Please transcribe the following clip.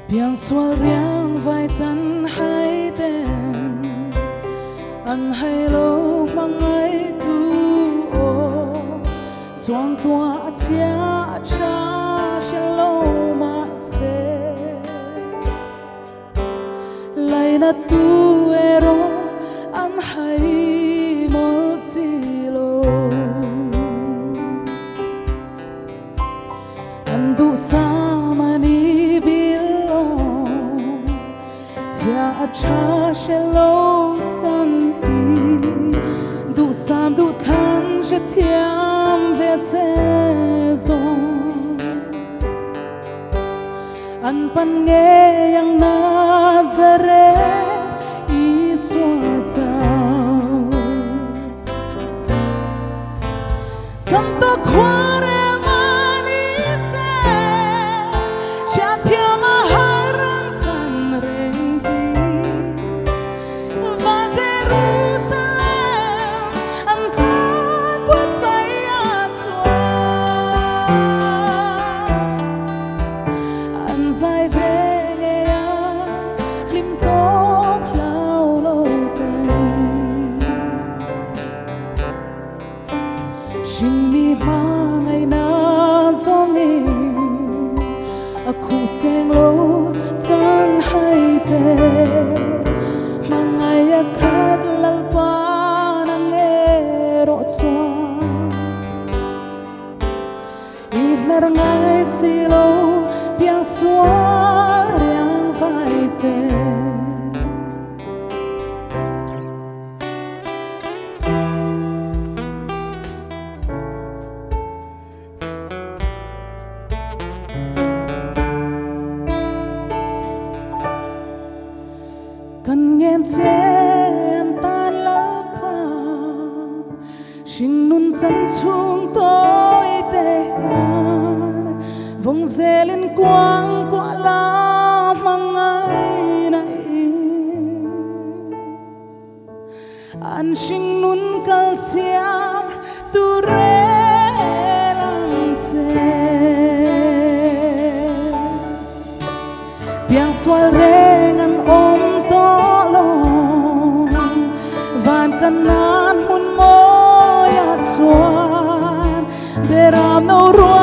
Biang sual riang vai chân hai tên anh hay lâu mang ai tu ô xoang tua chia cha sẽ lâu mà sẽ lại na tu ero anh hay mol silo anh tu sama ni bilo chia cha sẽ lâu chân đi du sam du than sẽ thiam về sẽ zong anh pan nghe yang Nazareth Isua chao chân to khoa re mani se cha thiam hai ran chân reng và Jerusalem anh tan buat saya tua anh dài về nghe lim top lao lâu tên xin mi mang ngày na zong in aku seng lo chân hai tên mangaya khat lalpa nang ero chuan inar ngai silo piang sual riang vai te kan ngen chen tan lak pa shin nun chan chung tôi te an vong zelin quang qua la mang ai nai an shin nun kal siam tu re lang che piang swal rengan om van kanan mun mo ya chuan beram no ro